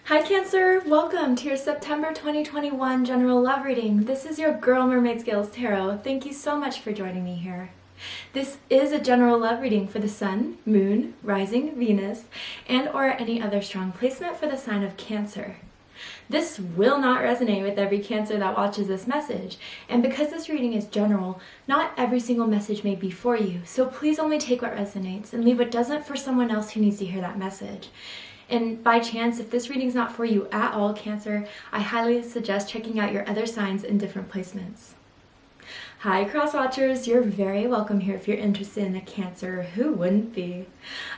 Hi Cancer, welcome to your September 2021 general love reading. This is your girl Mermaid Scales Tarot. Thank you so much for joining me here. This is a general love reading for the Sun, Moon, Rising, Venus, and or any other strong placement for the sign of Cancer. This will not resonate with every Cancer that watches this message, and because this reading is general, not every single message may be for you, so please only take what resonates and leave what doesn't for someone else who needs to hear that message. And by chance, if this reading is not for you at all, Cancer, I highly suggest checking out your other signs in different placements. Hi cross watchers, you're very welcome here if you're interested in a Cancer. Who wouldn't be?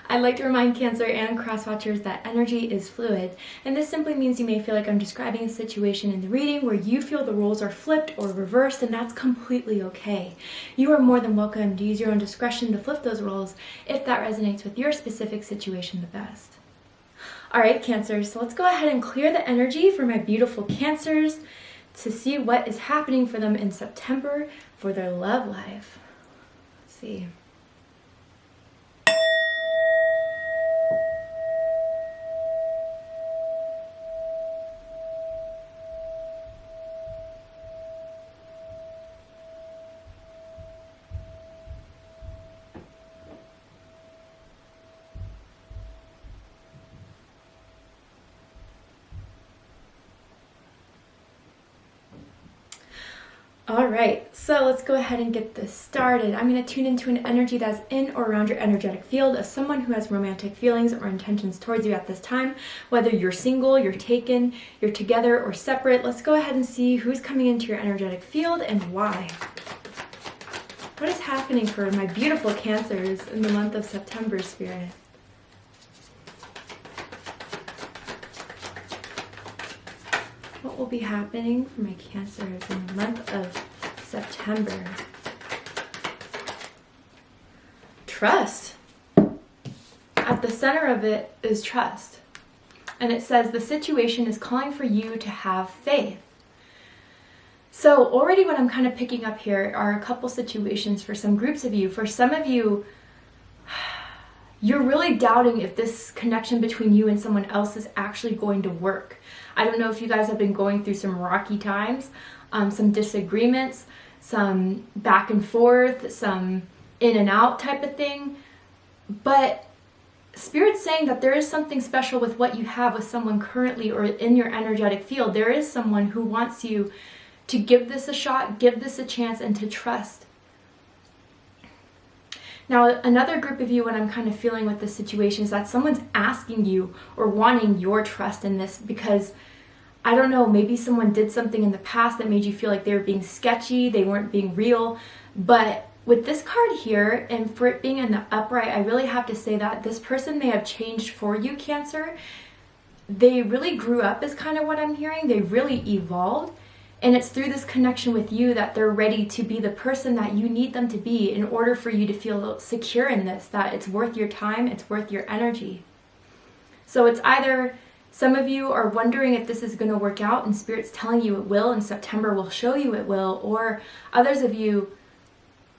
I'd like to remind Cancer and cross watchers that energy is fluid, and this simply means you may feel like I'm describing a situation in the reading where you feel the roles are flipped or reversed, and that's completely okay. You are more than welcome to use your own discretion to flip those roles if that resonates with your specific situation the best. Alright Cancer, so let's go ahead and clear the energy for my beautiful Cancers to see what is happening for them in September for their love life. Let's see. Alright, so let's go ahead and get this started. I'm going to tune into an energy that's in or around your energetic field of someone who has romantic feelings or intentions towards you at this time. Whether you're single, you're taken, you're together, or separate, let's go ahead and see who's coming into your energetic field and why. What is happening for my beautiful Cancers in the month of September, Spirit? What will be happening for my Cancers in the month of September? Trust. At the center of it is trust. And it says the situation is calling for you to have faith. So already what I'm kind of picking up here are a couple situations for some groups of you. For some of you, you're really doubting if this connection between you and someone else is actually going to work. I don't know if you guys have been going through some rocky times, some disagreements, some back and forth, some in and out type of thing. But Spirit's saying that there is something special with what you have with someone currently or in your energetic field. There is someone who wants you to give this a shot, give this a chance, and to trust. Now, another group of you, what I'm kind of feeling with this situation is that someone's asking you or wanting your trust in this because, I don't know, maybe someone did something in the past that made you feel like they were being sketchy, they weren't being real. But with this card here, and for it being in the upright, I really have to say that this person may have changed for you, Cancer. They really grew up is kind of what I'm hearing. They really evolved. And it's through this connection with you that they're ready to be the person that you need them to be in order for you to feel secure in this, that it's worth your time, it's worth your energy. So it's either some of you are wondering if this is going to work out and Spirit's telling you it will and September will show you it will, or others of you,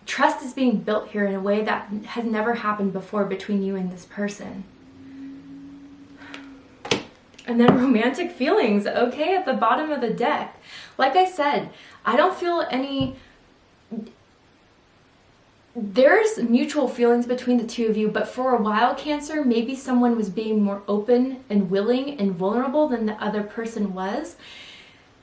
trust is being built here in a way that has never happened before between you and this person. And then romantic feelings, okay, at the bottom of the deck. Like I said, I don't feel any... There's mutual feelings between the two of you, but for a while, Cancer, maybe someone was being more open and willing and vulnerable than the other person was.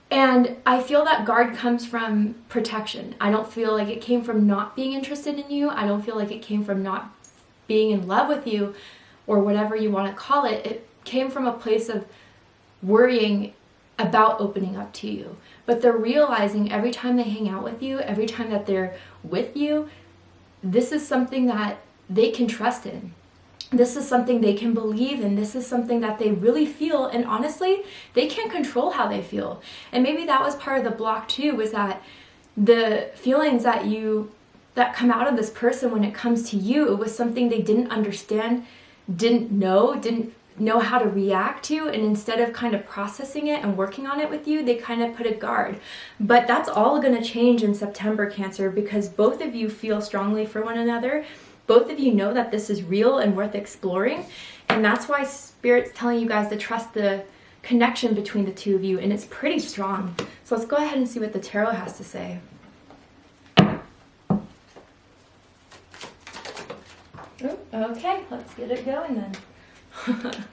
And I feel that guard comes from protection. I don't feel like it came from not being interested in you. I don't feel like it came from not being in love with you or whatever you want to call it. It came from a place of worrying about opening up to you. But they're realizing every time they hang out with you, every time that they're with you, this is something that they can trust in. This is something they can believe in. This is something that they really feel. And honestly, they can't control how they feel. And maybe that was part of the block too, was that the feelings that come out of this person when it comes to you, it was something they didn't understand, didn't know how to react to, and instead of kind of processing it and working on it with you, they kind of put a guard. But that's all going to change in September, Cancer, because both of you feel strongly for one another. Both of you know that this is real and worth exploring, and that's why Spirit's telling you guys to trust the connection between the two of you, and it's pretty strong. So let's go ahead and see what the tarot has to say. Oh, okay, let's get it going then.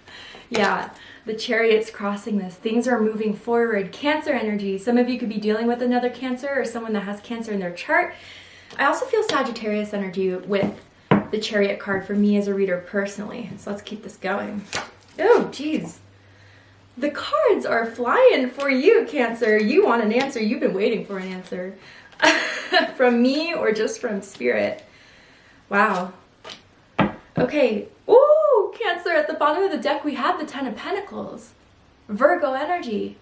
Yeah, the Chariot's crossing this. Things are moving forward. Cancer energy. Some of you could be dealing with another Cancer or someone that has Cancer in their chart. I also feel Sagittarius energy with the Chariot card for me as a reader personally. So let's keep this going. Oh, geez. The cards are flying for you, Cancer. You want an answer. You've been waiting for an answer. From me or just from Spirit. Wow. Okay. Ooh, Cancer, at the bottom of the deck, we have the Ten of Pentacles. Virgo energy.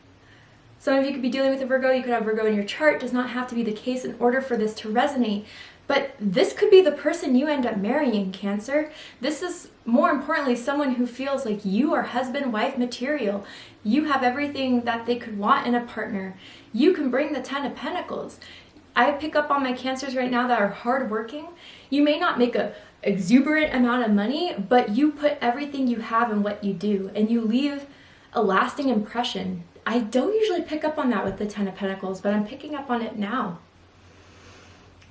Some of you could be dealing with a Virgo. You could have Virgo in your chart. It does not have to be the case in order for this to resonate. But this could be the person you end up marrying, Cancer. This is, more importantly, someone who feels like you are husband-wife material. You have everything that they could want in a partner. You can bring the Ten of Pentacles. I pick up on my Cancers right now that are hardworking. You may not make a exuberant amount of money, but you put everything you have in what you do, and you leave a lasting impression. I don't usually pick up on that with the Ten of Pentacles, but I'm picking up on it now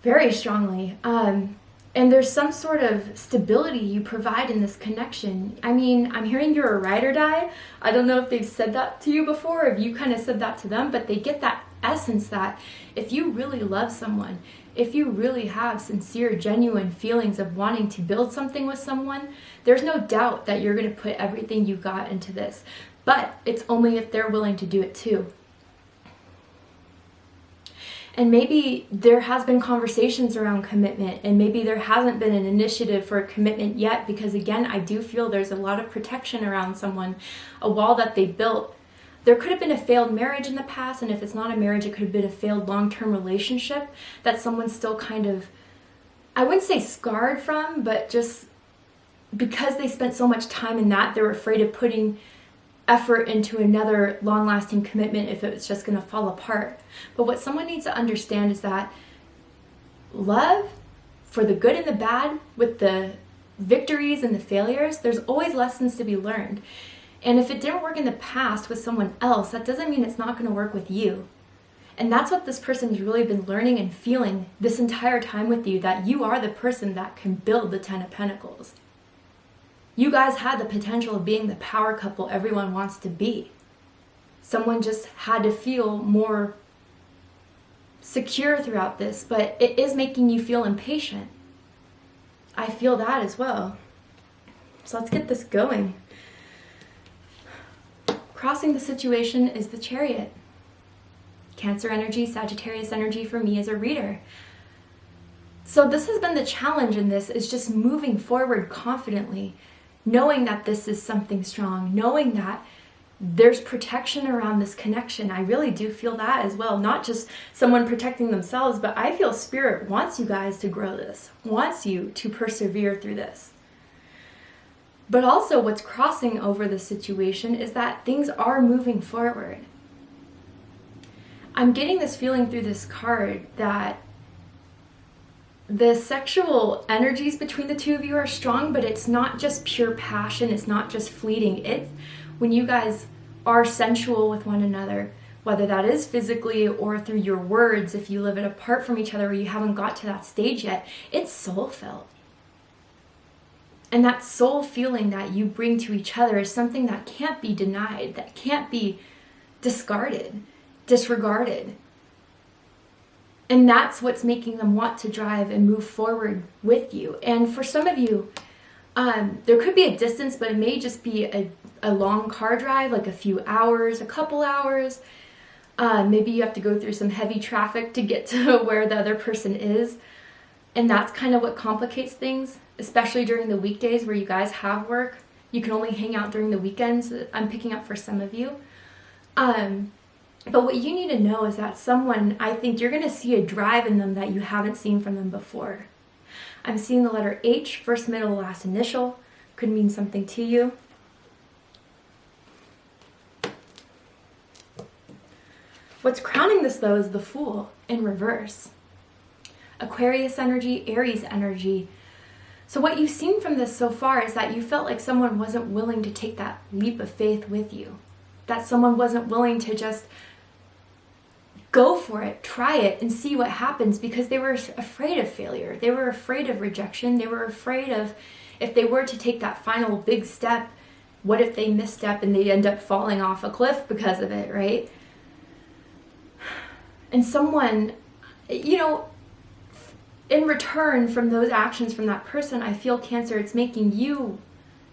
very strongly. And there's some sort of stability you provide in this connection. I mean, I'm hearing you're a ride or die. I don't know if they've said that to you before, if you kind of said that to them, but they get that essence that if you really love someone, if you really have sincere, genuine feelings of wanting to build something with someone, there's no doubt that you're going to put everything you got into this. But it's only if they're willing to do it too. And maybe there has been conversations around commitment, and maybe there hasn't been an initiative for a commitment yet, because again, I do feel there's a lot of protection around someone, a wall that they built. There could have been a failed marriage in the past, and if it's not a marriage, it could have been a failed long-term relationship that someone's still kind of, I wouldn't say scarred from, but just because they spent so much time in that, they're afraid of putting effort into another long-lasting commitment if it's just going to fall apart. But what someone needs to understand is that love, for the good and the bad, with the victories and the failures, there's always lessons to be learned. And if it didn't work in the past with someone else, that doesn't mean it's not going to work with you. And that's what this person has really been learning and feeling this entire time with you, that you are the person that can build the Ten of Pentacles. You guys had the potential of being the power couple everyone wants to be. Someone just had to feel more secure throughout this, but it is making you feel impatient. I feel that as well. So let's get this going. Crossing the situation is the Chariot. Cancer energy, Sagittarius energy for me as a reader. So this has been the challenge in this, is just moving forward confidently, knowing that this is something strong, knowing that there's protection around this connection. I really do feel that as well. Not just someone protecting themselves, but I feel Spirit wants you guys to grow this, wants you to persevere through this. But also what's crossing over the situation is that things are moving forward. I'm getting this feeling through this card that the sexual energies between the two of you are strong, but it's not just pure passion. It's not just fleeting. It's when you guys are sensual with one another, whether that is physically or through your words, if you live it apart from each other or you haven't got to that stage yet, it's soul felt. And that soul feeling that you bring to each other is something that can't be denied, that can't be discarded, disregarded. And that's what's making them want to drive and move forward with you. And for some of you, there could be a distance, but it may just be a long car drive, like a few hours, a couple hours. Maybe you have to go through some heavy traffic to get to where the other person is. And that's kind of what complicates things, especially during the weekdays where you guys have work. You can only hang out during the weekends. I'm picking up for some of you. But what you need to know is that someone, I think you're going to see a drive in them that you haven't seen from them before. I'm seeing the letter H, first, middle, last initial. Could mean something to you. What's crowning this, though, is the Fool in reverse. Aquarius energy, Aries energy. So what you've seen from this so far is that you felt like someone wasn't willing to take that leap of faith with you. that someone wasn't willing to just go for it, try it, and see what happens, because they were afraid of failure. They were afraid of rejection. They were afraid of, if they were to take that final big step, what if they misstep and they end up falling off a cliff because of it, right? And someone, you know, in return from those actions from that person, I feel, Cancer, it's making you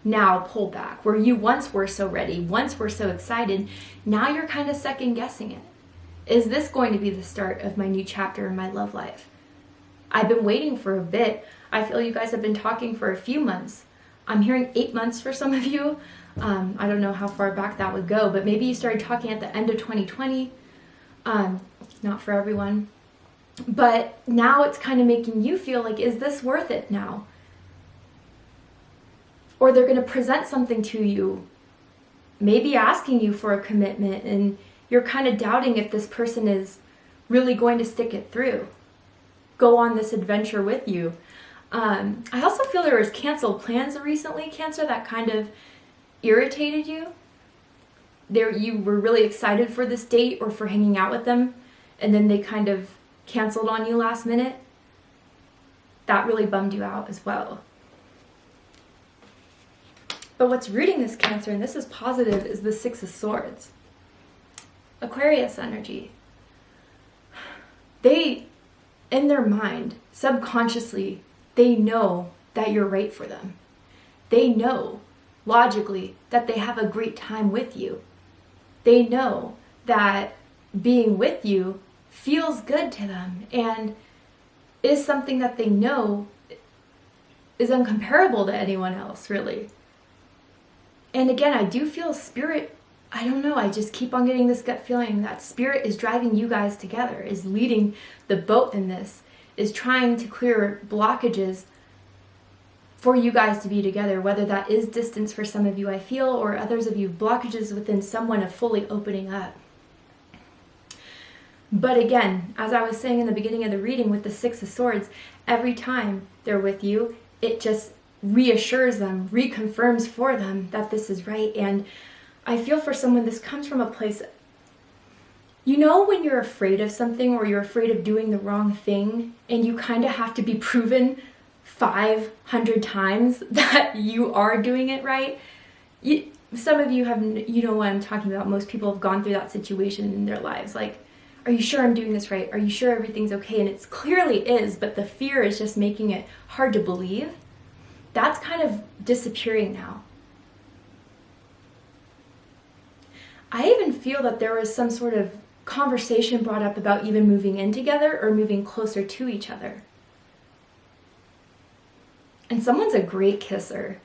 now pull back. Where you once were so ready, once were so excited, now you're kind of second guessing it. Is this going to be the start of my new chapter in my love life? I've been waiting for a bit. I feel you guys have been talking for a few months. I'm hearing 8 months for some of you. I don't know how far back that would go, but maybe you started talking at the end of 2020. Not for everyone. But now it's kind of making you feel like, is this worth it now? Or they're going to present something to you, maybe asking you for a commitment, and you're kind of doubting if this person is really going to stick it through, go on this adventure with you. I also feel there was canceled plans recently, Cancer, that kind of irritated you. You were really excited for this date or for hanging out with them, and then they kind of canceled on you last minute. That really bummed you out as well. But what's rooting this, Cancer, and this is positive, is the Six of Swords. Aquarius energy. They, in their mind, subconsciously, they know that you're right for them. They know, logically, that they have a great time with you. They know that being with you feels good to them and is something that they know is incomparable to anyone else, really. And again, I do feel Spirit, I don't know, I just keep on getting this gut feeling that Spirit is driving you guys together, is leading the boat in this, is trying to clear blockages for you guys to be together, whether that is distance for some of you, I feel, or others of you, blockages within someone of fully opening up. But again, as I was saying in the beginning of the reading with the Six of Swords, every time they're with you, it just reassures them, reconfirms for them that this is right. And I feel for someone, this comes from a place, you know, when you're afraid of something or you're afraid of doing the wrong thing and you kind of have to be proven 500 times that you are doing it right. Some of you have, you know what I'm talking about. Most people have gone through that situation in their lives. Like, are you sure I'm doing this right? Are you sure everything's okay? And it clearly is, but the fear is just making it hard to believe. That's kind of disappearing now. I even feel that there was some sort of conversation brought up about even moving in together or moving closer to each other. And someone's a great kisser.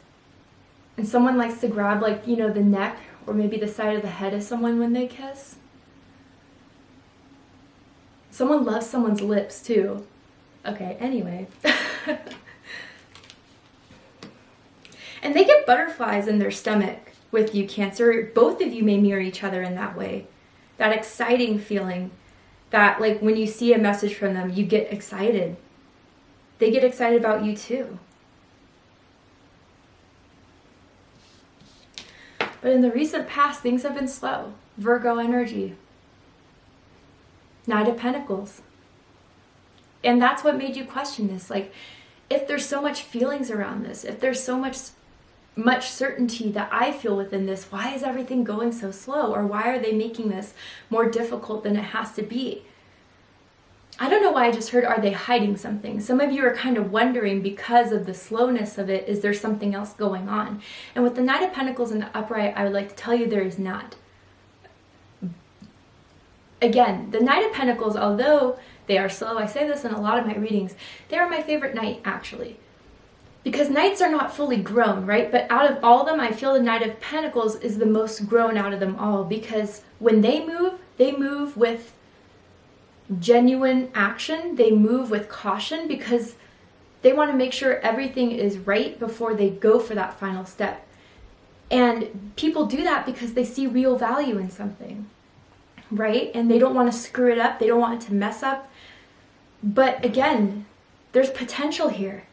And someone likes to grab, like, you know, the neck or maybe the side of the head of someone when they kiss. Someone loves someone's lips too. Okay, anyway. And they get butterflies in their stomach with you, Cancer. Both of you may mirror each other in that way. That exciting feeling that, like, when you see a message from them, you get excited. They get excited about you too. But in the recent past, things have been slow. Virgo energy. Knight of Pentacles. And that's what made you question this. Like, if there's so much feelings around this, if there's so much certainty that I feel within this, why is everything going so slow? Or why are they making this more difficult than it has to be? I don't know why I just heard, are they hiding something? Some of you are kind of wondering, because of the slowness of it, is there something else going on? And with the Knight of Pentacles in the upright, I would like to tell you there is not. Again, the Knight of Pentacles, although they are slow, I say this in a lot of my readings, they are my favorite knight, actually. Because knights are not fully grown, right? But out of all of them, I feel the Knight of Pentacles is the most grown out of them all. Because when they move with genuine action. They move with caution because they want to make sure everything is right before they go for that final step. And people do that because they see real value in something, right? And they don't want to screw it up. They don't want it to mess up. But again, there's potential here.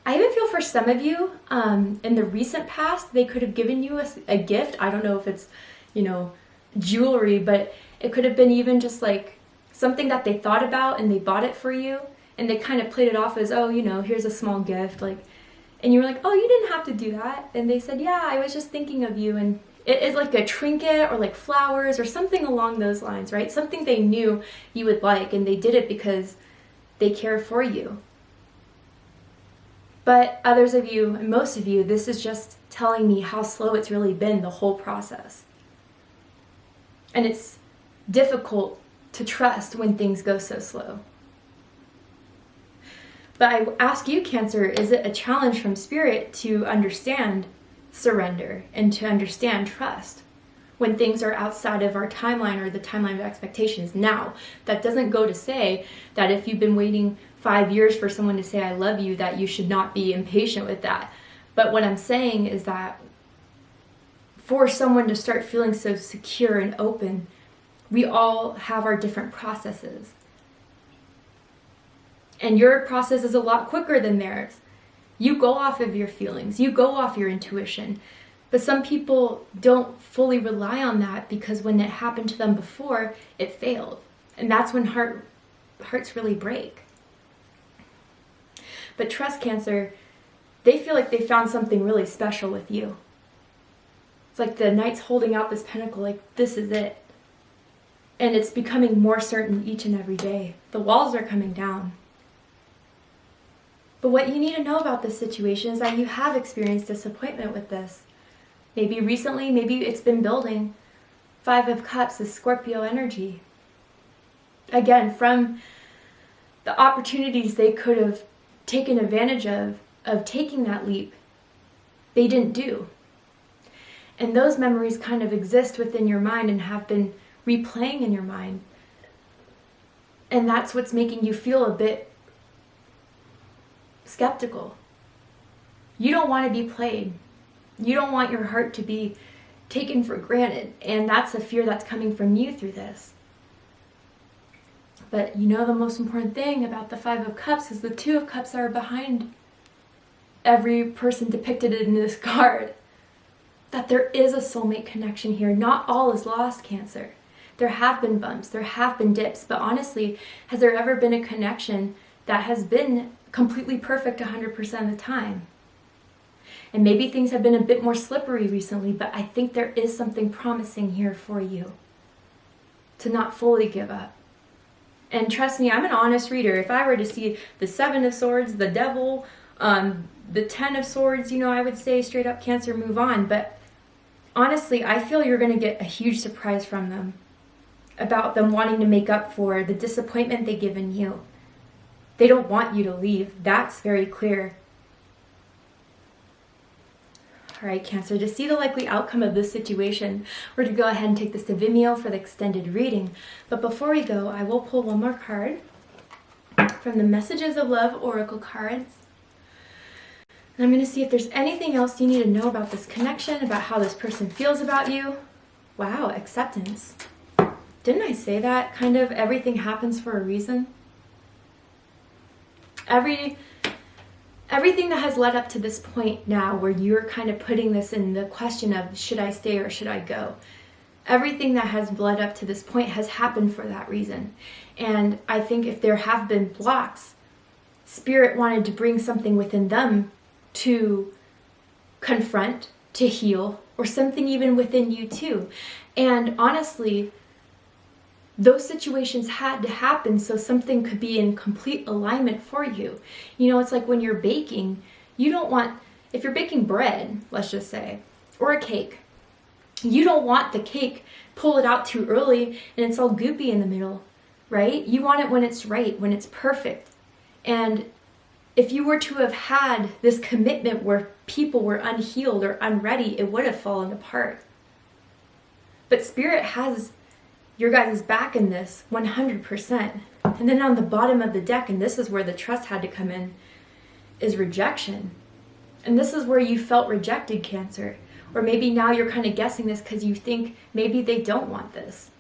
I even feel for some of you, in the recent past, they could have given you a gift. I don't know if it's, jewelry, but it could have been even just like something that they thought about and they bought it for you, and they kind of played it off as, oh, here's a small gift, like, and you were like, oh, you didn't have to do that. And they said, yeah, I was just thinking of you. And it is like a trinket or like flowers or something along those lines, right? Something they knew you would like, and they did it because they care for you. But others of you, and most of you, this is just telling me how slow it's really been, the whole process. And it's difficult to trust when things go so slow. But I ask you, Cancer, is it a challenge from Spirit to understand surrender and to understand trust when things are outside of our timeline or the timeline of expectations? Now, that doesn't go to say that if you've been waiting 5 years for someone to say I love you, that you should not be impatient with that. But what I'm saying is that for someone to start feeling so secure and open, we all have our different processes. And your process is a lot quicker than theirs. You go off of your feelings, you go off your intuition. But some people don't fully rely on that because when it happened to them before, it failed. And that's when hearts really break. But trust, Cancer, they feel like they found something really special with you. It's like the knight's holding out this pentacle, like this is it. And it's becoming more certain each and every day. The walls are coming down. But what you need to know about this situation is that you have experienced disappointment with this. Maybe recently, maybe it's been building. 5 of Cups is Scorpio energy. Again, from the opportunities they could have taken advantage of taking that leap, they didn't do. And those memories kind of exist within your mind and have been replaying in your mind. And that's what's making you feel a bit skeptical. You don't want to be played. You don't want your heart to be taken for granted. And that's a fear that's coming from you through this. But the most important thing about the 5 of Cups is the 2 of Cups are behind every person depicted in this card. That there is a soulmate connection here. Not all is lost, Cancer. There have been bumps, there have been dips, but honestly, has there ever been a connection that has been completely perfect 100% of the time? And maybe things have been a bit more slippery recently, but I think there is something promising here for you to not fully give up. And trust me, I'm an honest reader. If I were to see the 7 of Swords, the Devil, the 10 of Swords, I would say straight up, Cancer, move on. But honestly, I feel you're going to get a huge surprise from them about them wanting to make up for the disappointment they've given you. They don't want you to leave. That's very clear. All right, Cancer, to see the likely outcome of this situation, we're going to go ahead and take this to Vimeo for the extended reading. But before we go, I will pull one more card from the Messages of Love Oracle cards. And I'm going to see if there's anything else you need to know about this connection, about how this person feels about you. Wow, acceptance. Didn't I say that? Kind of everything happens for a reason. Everything that has led up to this point now where you're kind of putting this in the question of should I stay or should I go? Everything that has led up to this point has happened for that reason. And I think if there have been blocks, Spirit wanted to bring something within them to confront, to heal, or something even within you too. And honestly, those situations had to happen so something could be in complete alignment for you. It's like when you're baking, you don't want, if you're baking bread, let's just say, or a cake, you don't want the cake, pull it out too early and it's all goopy in the middle, right? You want it when it's right, when it's perfect. And if you were to have had this commitment where people were unhealed or unready, it would have fallen apart. But Spirit has your guys' back in this 100%. And then on the bottom of the deck, and this is where the trust had to come in, is rejection. And this is where you felt rejected, Cancer. Or maybe now you're kind of guessing this because you think maybe they don't want this.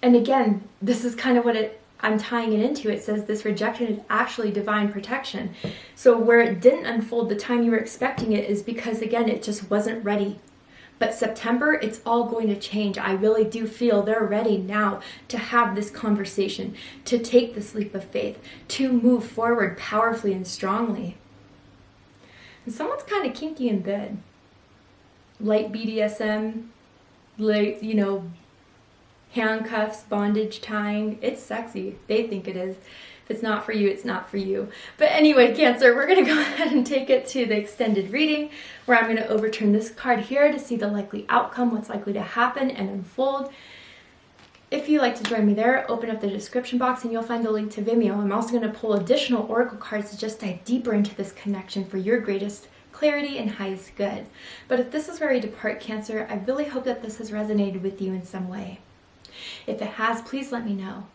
And again, this is kind of what it I'm tying it into, it says this rejection is actually divine protection. So where it didn't unfold the time you were expecting it is because, again, it just wasn't ready. But September, it's all going to change. I really do feel they're ready now to have this conversation, to take this leap of faith, to move forward powerfully and strongly. And someone's kind of kinky in bed. Light BDSM, light, handcuffs, bondage, tying. It's sexy. They think it is. If it's not for you, it's not for you. But anyway, Cancer, we're going to go ahead and take it to the extended reading where I'm going to overturn this card here to see the likely outcome, what's likely to happen and unfold. If you'd like to join me there, open up the description box and you'll find the link to Vimeo. I'm also going to pull additional oracle cards to just dive deeper into this connection for your greatest clarity and highest good. But if this is where we depart, Cancer, I really hope that this has resonated with you in some way. If it has, please let me know.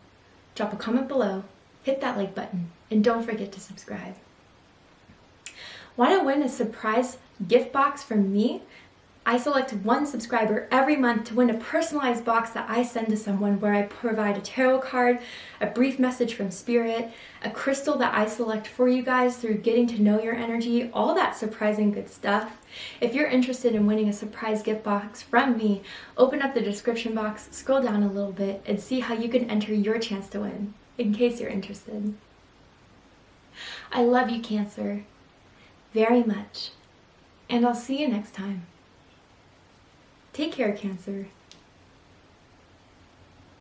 Drop a comment below, hit that like button, and don't forget to subscribe. Want to win a surprise gift box from me? I select one subscriber every month to win a personalized box that I send to someone where I provide a tarot card, a brief message from Spirit, a crystal that I select for you guys through getting to know your energy, all that surprising good stuff. If you're interested in winning a surprise gift box from me, open up the description box, scroll down a little bit, and see how you can enter your chance to win, in case you're interested. I love you, Cancer, very much, and I'll see you next time. Take care, Cancer.